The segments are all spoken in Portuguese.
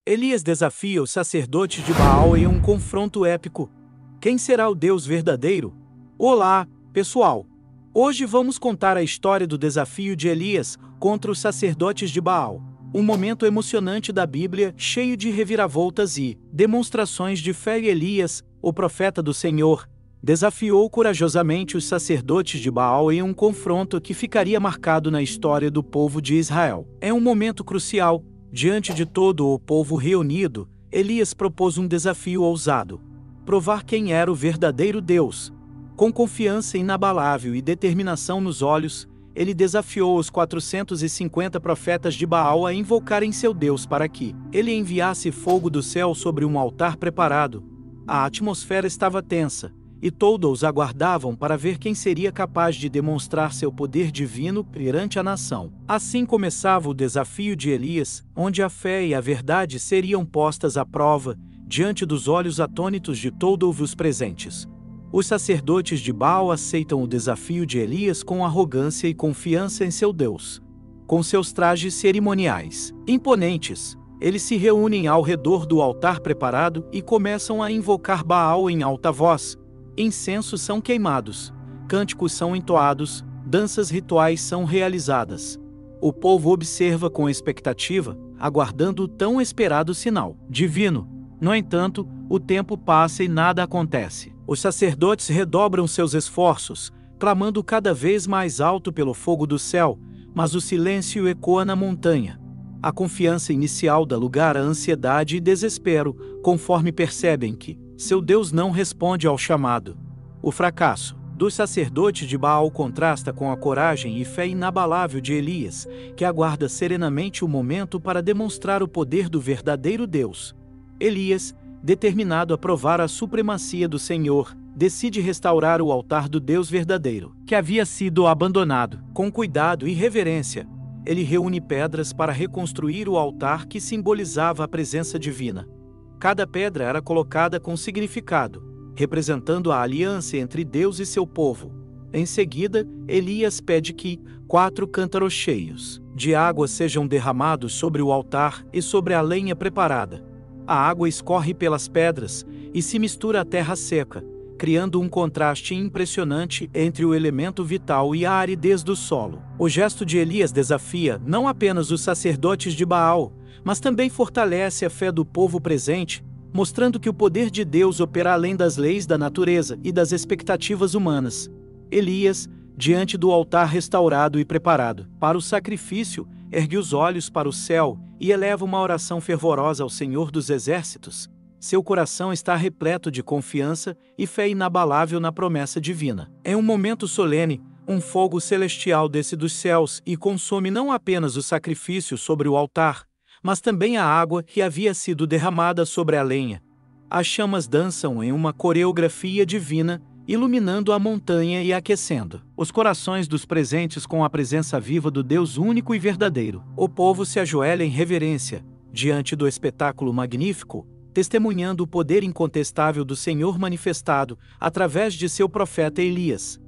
Elias desafia os sacerdotes de Baal em um confronto épico. Quem será o Deus verdadeiro? Olá, pessoal! Hoje vamos contar a história do desafio de Elias contra os sacerdotes de Baal. Um momento emocionante da Bíblia, cheio de reviravoltas e demonstrações de fé. Elias, o profeta do Senhor, desafiou corajosamente os sacerdotes de Baal em um confronto que ficaria marcado na história do povo de Israel. É um momento crucial. Diante de todo o povo reunido, Elias propôs um desafio ousado: provar quem era o verdadeiro Deus. Com confiança inabalável e determinação nos olhos, ele desafiou os 450 profetas de Baal a invocarem seu Deus para que ele enviasse fogo do céu sobre um altar preparado. A atmosfera estava tensa, e todos aguardavam para ver quem seria capaz de demonstrar seu poder divino perante a nação. Assim começava o desafio de Elias, onde a fé e a verdade seriam postas à prova, diante dos olhos atônitos de todos os presentes. Os sacerdotes de Baal aceitam o desafio de Elias com arrogância e confiança em seu Deus. Com seus trajes cerimoniais imponentes, eles se reúnem ao redor do altar preparado e começam a invocar Baal em alta voz. Incensos são queimados, cânticos são entoados, danças rituais são realizadas. O povo observa com expectativa, aguardando o tão esperado sinal divino. No entanto, o tempo passa e nada acontece. Os sacerdotes redobram seus esforços, clamando cada vez mais alto pelo fogo do céu, mas o silêncio ecoa na montanha. A confiança inicial dá lugar à ansiedade e desespero, conforme percebem que seu Deus não responde ao chamado. O fracasso dos sacerdotes de Baal contrasta com a coragem e fé inabalável de Elias, que aguarda serenamente o momento para demonstrar o poder do verdadeiro Deus. Elias, determinado a provar a supremacia do Senhor, decide restaurar o altar do Deus verdadeiro, que havia sido abandonado. Com cuidado e reverência, ele reúne pedras para reconstruir o altar que simbolizava a presença divina. Cada pedra era colocada com significado, representando a aliança entre Deus e seu povo. Em seguida, Elias pede que 4 cântaros cheios de água sejam derramados sobre o altar e sobre a lenha preparada. A água escorre pelas pedras e se mistura à terra seca, criando um contraste impressionante entre o elemento vital e a aridez do solo. O gesto de Elias desafia não apenas os sacerdotes de Baal, mas também fortalece a fé do povo presente, mostrando que o poder de Deus opera além das leis da natureza e das expectativas humanas. Elias, diante do altar restaurado e preparado para o sacrifício, ergue os olhos para o céu e eleva uma oração fervorosa ao Senhor dos Exércitos. Seu coração está repleto de confiança e fé inabalável na promessa divina. Em um momento solene, um fogo celestial desce dos céus e consome não apenas o sacrifício sobre o altar, mas também a água que havia sido derramada sobre a lenha. As chamas dançam em uma coreografia divina, iluminando a montanha e aquecendo os corações dos presentes com a presença viva do Deus único e verdadeiro. O povo se ajoelha em reverência, diante do espetáculo magnífico, testemunhando o poder incontestável do Senhor manifestado através de seu profeta Elias.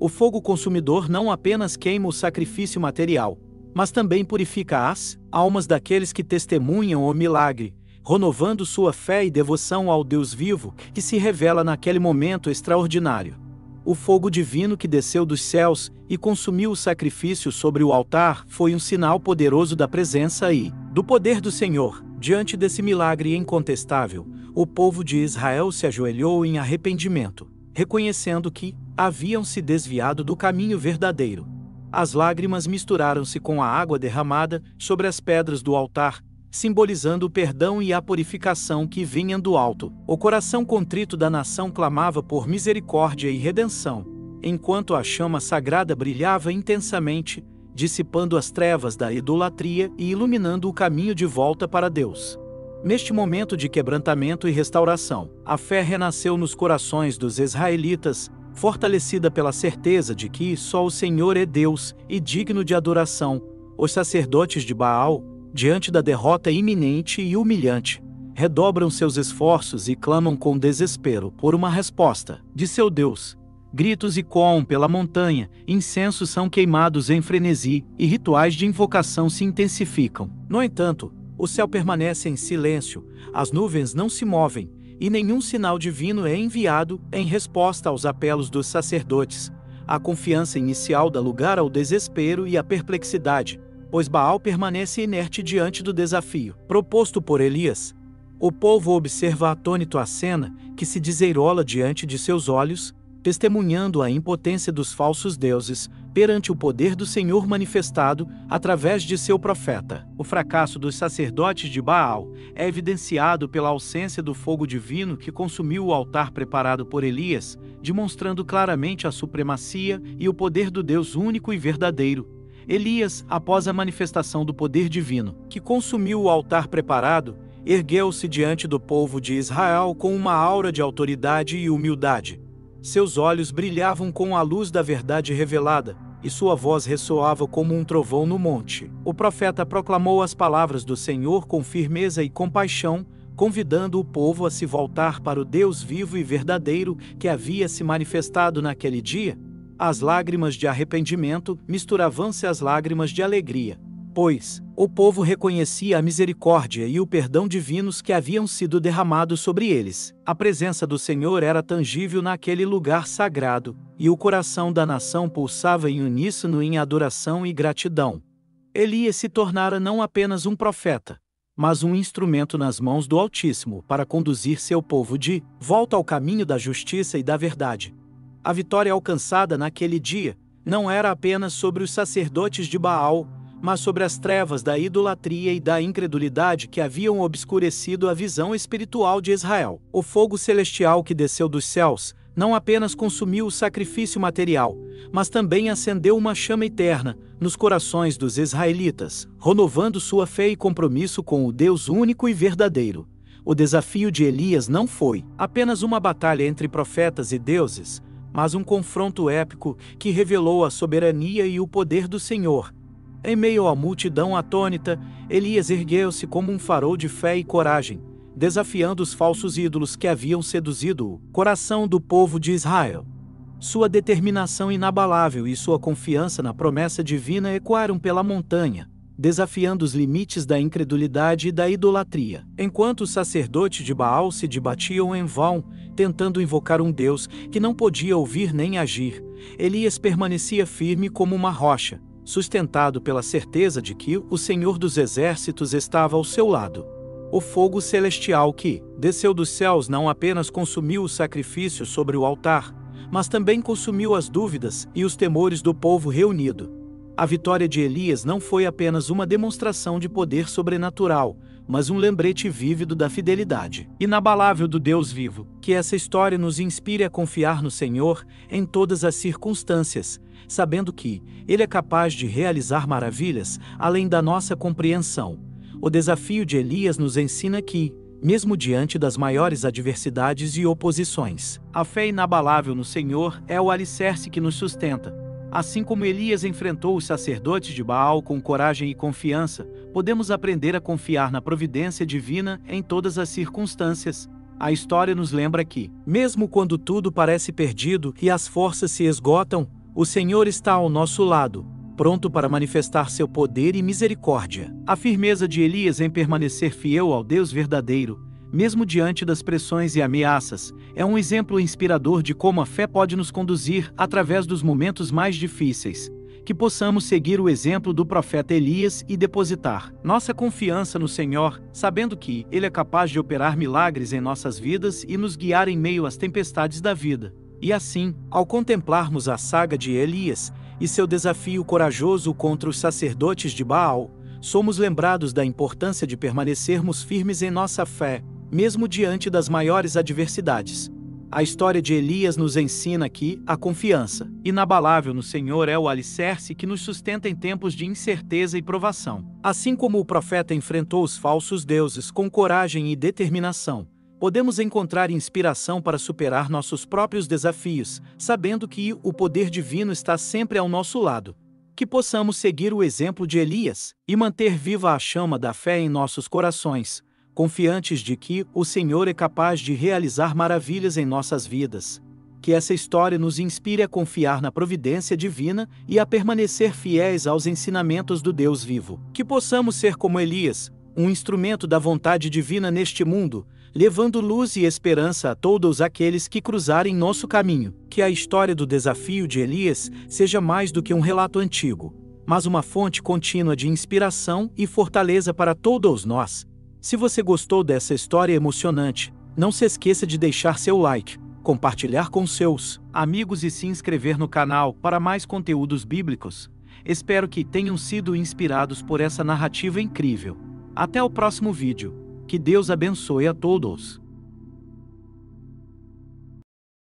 O fogo consumidor não apenas queima o sacrifício material, mas também purifica as almas daqueles que testemunham o milagre, renovando sua fé e devoção ao Deus vivo que se revela naquele momento extraordinário. O fogo divino que desceu dos céus e consumiu o sacrifício sobre o altar foi um sinal poderoso da presença e do poder do Senhor. Diante desse milagre incontestável, o povo de Israel se ajoelhou em arrependimento, reconhecendo que haviam se desviado do caminho verdadeiro. As lágrimas misturaram-se com a água derramada sobre as pedras do altar, simbolizando o perdão e a purificação que vinham do alto. O coração contrito da nação clamava por misericórdia e redenção, enquanto a chama sagrada brilhava intensamente, dissipando as trevas da idolatria e iluminando o caminho de volta para Deus. Neste momento de quebrantamento e restauração, a fé renasceu nos corações dos israelitas, fortalecida pela certeza de que só o Senhor é Deus e digno de adoração. Os sacerdotes de Baal, diante da derrota iminente e humilhante, redobram seus esforços e clamam com desespero por uma resposta de seu Deus. Gritos ecoam pela montanha, incensos são queimados em frenesi e rituais de invocação se intensificam. No entanto, O céu permanece em silêncio, as nuvens não se movem, e nenhum sinal divino é enviado em resposta aos apelos dos sacerdotes. A confiança inicial dá lugar ao desespero e à perplexidade, pois Baal permanece inerte diante do desafio proposto por Elias. O povo observa atônito a cena, que se deseirola diante de seus olhos, testemunhando a impotência dos falsos deuses perante o poder do Senhor manifestado através de seu profeta. O fracasso dos sacerdotes de Baal é evidenciado pela ausência do fogo divino que consumiu o altar preparado por Elias, demonstrando claramente a supremacia e o poder do Deus único e verdadeiro. Elias, após a manifestação do poder divino que consumiu o altar preparado, ergueu-se diante do povo de Israel com uma aura de autoridade e humildade. Seus olhos brilhavam com a luz da verdade revelada, e sua voz ressoava como um trovão no monte. O profeta proclamou as palavras do Senhor com firmeza e compaixão, convidando o povo a se voltar para o Deus vivo e verdadeiro que havia se manifestado naquele dia. As lágrimas de arrependimento misturavam-se às lágrimas de alegria, pois o povo reconhecia a misericórdia e o perdão divinos que haviam sido derramados sobre eles. A presença do Senhor era tangível naquele lugar sagrado, e o coração da nação pulsava em uníssono em adoração e gratidão. Elias se tornara não apenas um profeta, mas um instrumento nas mãos do Altíssimo para conduzir seu povo de volta ao caminho da justiça e da verdade. A vitória alcançada naquele dia não era apenas sobre os sacerdotes de Baal, mas sobre as trevas da idolatria e da incredulidade que haviam obscurecido a visão espiritual de Israel. O fogo celestial que desceu dos céus não apenas consumiu o sacrifício material, mas também acendeu uma chama eterna nos corações dos israelitas, renovando sua fé e compromisso com o Deus único e verdadeiro. O desafio de Elias não foi apenas uma batalha entre profetas e deuses, mas um confronto épico que revelou a soberania e o poder do Senhor. Em meio à multidão atônita, Elias ergueu-se como um farol de fé e coragem, desafiando os falsos ídolos que haviam seduzido o coração do povo de Israel. Sua determinação inabalável e sua confiança na promessa divina ecoaram pela montanha, desafiando os limites da incredulidade e da idolatria. Enquanto os sacerdotes de Baal se debatiam em vão, tentando invocar um Deus que não podia ouvir nem agir, Elias permanecia firme como uma rocha, sustentado pela certeza de que o Senhor dos Exércitos estava ao seu lado. O fogo celestial que desceu dos céus não apenas consumiu o sacrifício sobre o altar, mas também consumiu as dúvidas e os temores do povo reunido. A vitória de Elias não foi apenas uma demonstração de poder sobrenatural, mas um lembrete vívido da fidelidade inabalável do Deus vivo. Que essa história nos inspire a confiar no Senhor em todas as circunstâncias, sabendo que Ele é capaz de realizar maravilhas além da nossa compreensão. O desafio de Elias nos ensina que, mesmo diante das maiores adversidades e oposições, a fé inabalável no Senhor é o alicerce que nos sustenta. Assim como Elias enfrentou os sacerdotes de Baal com coragem e confiança, podemos aprender a confiar na providência divina em todas as circunstâncias. A história nos lembra que, mesmo quando tudo parece perdido e as forças se esgotam, o Senhor está ao nosso lado, pronto para manifestar seu poder e misericórdia. A firmeza de Elias em permanecer fiel ao Deus verdadeiro, mesmo diante das pressões e ameaças, é um exemplo inspirador de como a fé pode nos conduzir através dos momentos mais difíceis. Que possamos seguir o exemplo do profeta Elias e depositar nossa confiança no Senhor, sabendo que Ele é capaz de operar milagres em nossas vidas e nos guiar em meio às tempestades da vida. E assim, ao contemplarmos a saga de Elias e seu desafio corajoso contra os sacerdotes de Baal, somos lembrados da importância de permanecermos firmes em nossa fé, mesmo diante das maiores adversidades. A história de Elias nos ensina que a confiança inabalável no Senhor é o alicerce que nos sustenta em tempos de incerteza e provação. Assim como o profeta enfrentou os falsos deuses com coragem e determinação, podemos encontrar inspiração para superar nossos próprios desafios, sabendo que o poder divino está sempre ao nosso lado. Que possamos seguir o exemplo de Elias e manter viva a chama da fé em nossos corações, confiantes de que o Senhor é capaz de realizar maravilhas em nossas vidas. Que essa história nos inspire a confiar na providência divina e a permanecer fiéis aos ensinamentos do Deus vivo. Que possamos ser como Elias, um instrumento da vontade divina neste mundo, levando luz e esperança a todos aqueles que cruzarem nosso caminho. Que a história do desafio de Elias seja mais do que um relato antigo, mas uma fonte contínua de inspiração e fortaleza para todos nós. Se você gostou dessa história emocionante, não se esqueça de deixar seu like, compartilhar com seus amigos e se inscrever no canal para mais conteúdos bíblicos. Espero que tenham sido inspirados por essa narrativa incrível. Até o próximo vídeo. Que Deus abençoe a todos.